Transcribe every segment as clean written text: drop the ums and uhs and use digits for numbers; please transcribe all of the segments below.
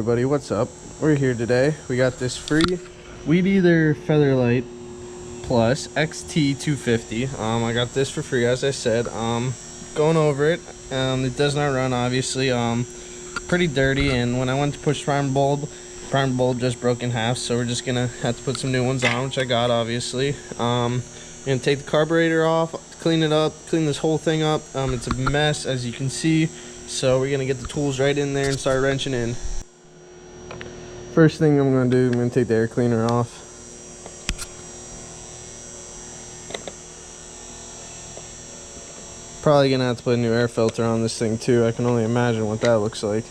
everybody, what's up? We're here today. We got this free Weed Eater Featherlite Plus XT250. I got this for free, as I said. Going over it. It does not run, obviously. Pretty dirty, and when I went to push primer bulb just broke in half, so we're just gonna have to put some new ones on, which I got, obviously. I'm gonna take the carburetor off, clean it up, clean this whole thing up. It's a mess, as you can see. So we're gonna get the tools right in there and start wrenching in. First thing I'm gonna do, I'm gonna take the air cleaner off. Probably gonna have to put a new air filter on this thing too. I can only imagine what that looks like.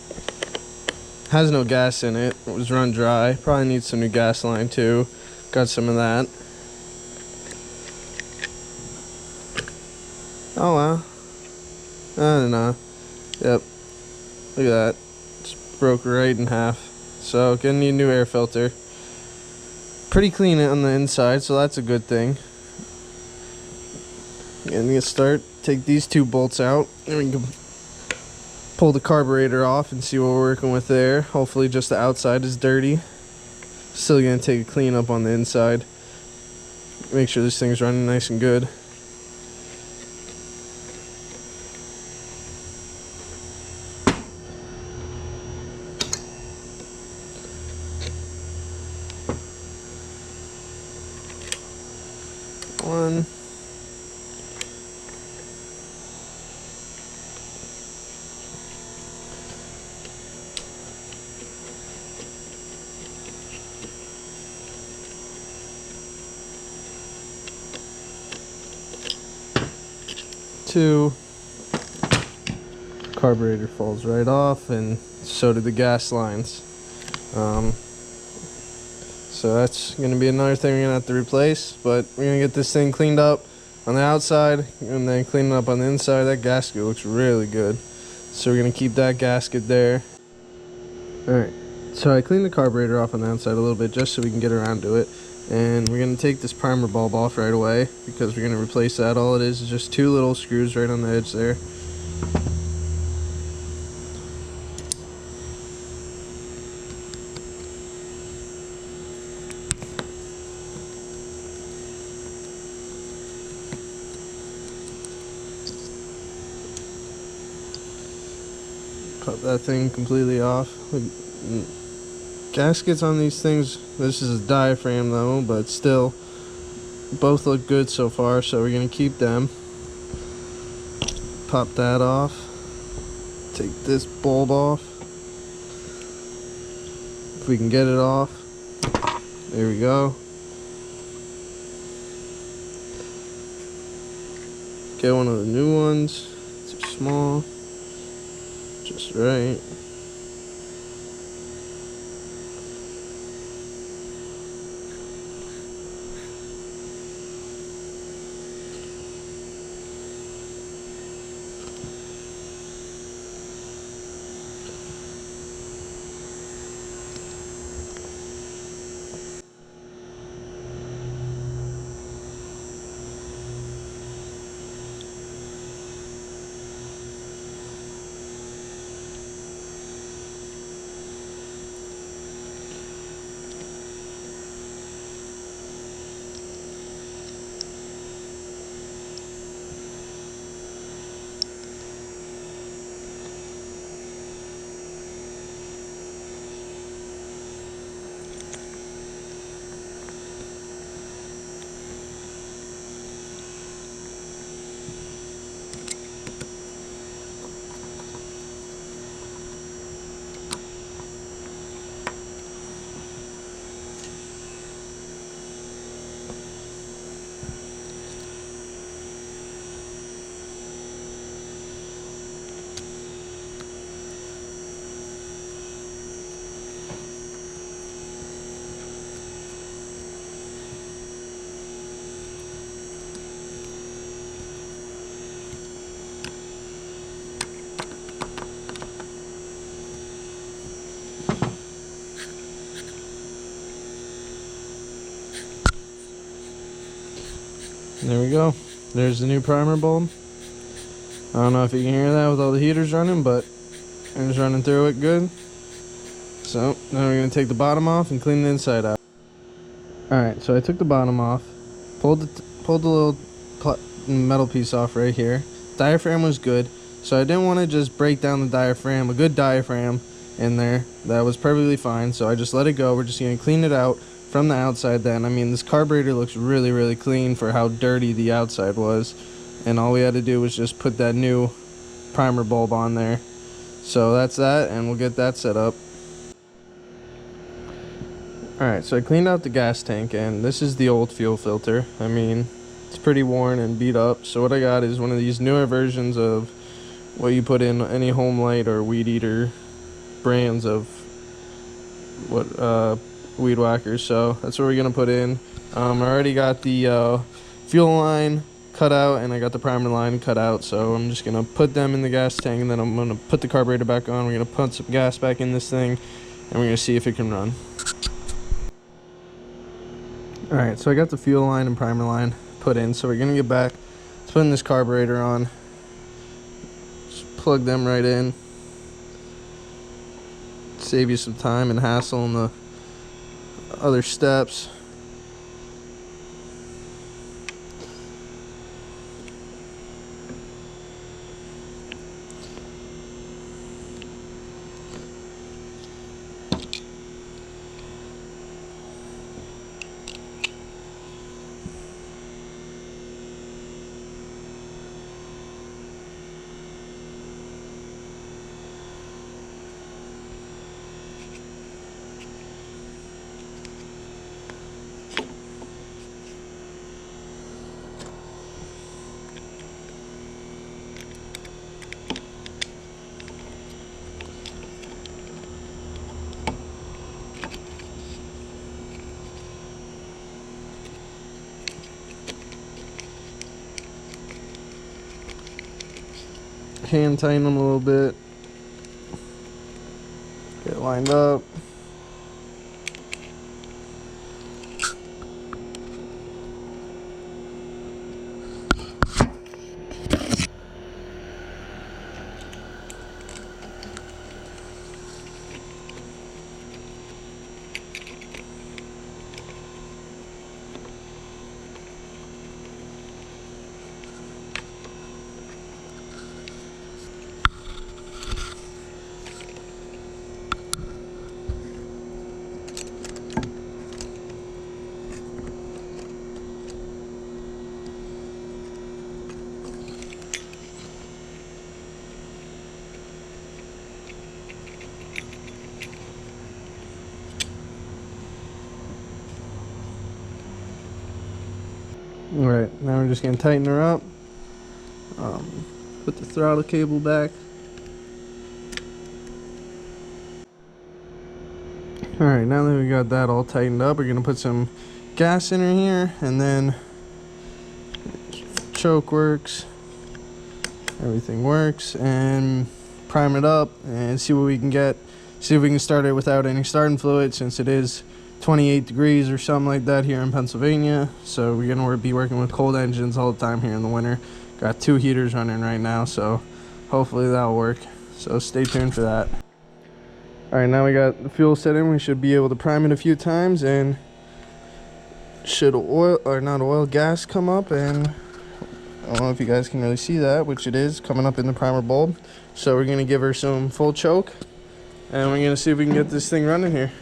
Has no gas in it. It was run dry. Probably needs some new gas line too. Got some of that. Oh wow. I don't know. Yep. Look at that. Just broke right in half. So gonna need a new air filter. Pretty clean on the inside, so that's a good thing. And get start. Take these two bolts out, and we can pull the carburetor off and see what we're working with there. Hopefully just the outside is dirty. Still gonna take a clean up on the inside. Make sure this thing's running nice and good. One. Two. Carburetor falls right off, and so did the gas lines. So that's going to be another thing we're going to have to replace, but we're going to get this thing cleaned up on the outside and then clean it up on the inside. That gasket looks really good, so we're going to keep that gasket there. Alright, so I cleaned the carburetor off on the outside a little bit just so we can get around to it, and we're going to take this primer bulb off right away because we're going to replace that. All it is just two little screws right on the edge there. Cut that thing completely off. Gaskets on these things, this is a diaphragm though, but still, both look good so far, so we're going to keep them. Pop that off. Take this bulb off. If we can get it off. There we go. Get one of the new ones. Too small. Just right. There we go. There's the new primer bulb. I don't know if you can hear that with all the heaters running, but it's running through it good. So now we're going to take the bottom off and clean the inside out. Alright, so I took the bottom off, pulled the little metal piece off right here. Diaphragm was good, so I didn't want to just break down the diaphragm. A good diaphragm in there, that was perfectly fine, so I just let it go. We're just going to clean it out from the outside then. I mean, this carburetor looks really, really clean for how dirty the outside was, and all we had to do was just put that new primer bulb on there. So that's that, and we'll get that set up. Alright, so I cleaned out the gas tank, and this is the old fuel filter. I mean, it's pretty worn and beat up, so what I got is one of these newer versions of what you put in any Home Light or Weed Eater brands of weed whackers. So that's what we're gonna put in. I already got the fuel line cut out, and I got the primer line cut out, so I'm just gonna put them in the gas tank, and then I'm gonna put the carburetor back on. We're gonna put some gas back in this thing, and we're gonna see if it can run. Alright, so I got the fuel line and primer line put in, so we're gonna get back to putting this carburetor on. Just plug them right in. Save you some time and hassle in the other steps. Hand tighten them a little bit. Get it lined up. Alright, now we're just going to tighten her up. Put the throttle cable back. Alright, now that we got that all tightened up, we're going to put some gas in her here, and then choke works. Everything works, and prime it up and see what we can get. See if we can start it without any starting fluid, since it is 28 degrees or something like that here in Pennsylvania. So we're gonna be working with cold engines all the time here in the winter. Got 2 heaters running right now, so hopefully that'll work. So stay tuned for that. Alright, now we got the fuel set in. We should be able to prime it a few times, and should oil, or not oil, gas come up, and I don't know if you guys can really see that, which it is coming up in the primer bulb. So we're gonna give her some full choke, and we're gonna see if we can get this thing running here.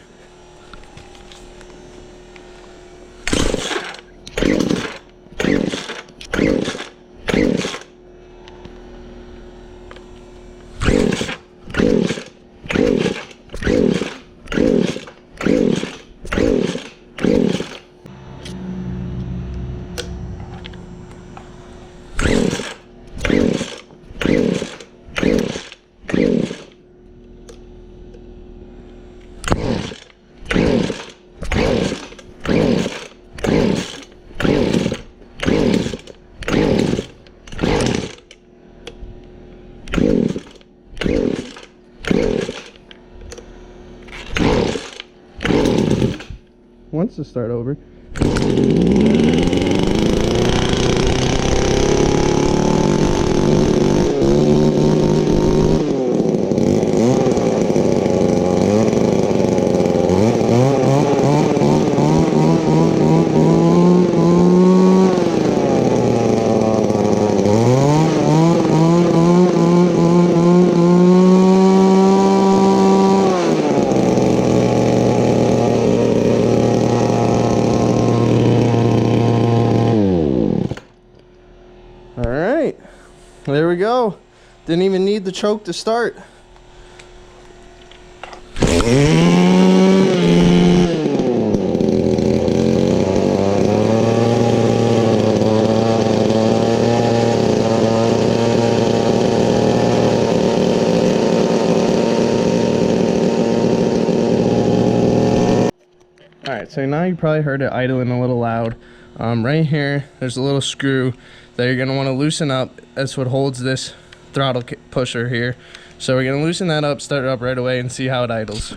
Wants to start over. There we go. Didn't even need the choke to start. Alright, so now you probably heard it idling a little loud. Right here, there's a little screw that you're going to want to loosen up. That's what holds this throttle pusher here. So we're going to loosen that up, start it up right away, and see how it idles.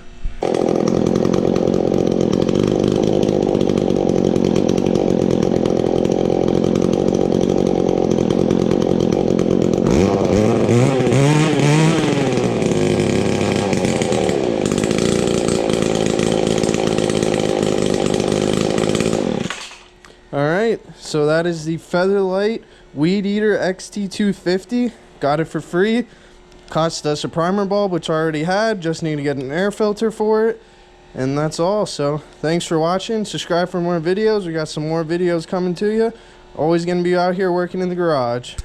Alright, so that is the Featherlite Weed Eater XT250. Got it for free. Cost us a primer bulb, which I already had. Just need to get an air filter for it. And that's all. So thanks for watching. Subscribe for more videos. We got some more videos coming to you. Always going to be out here working in the garage.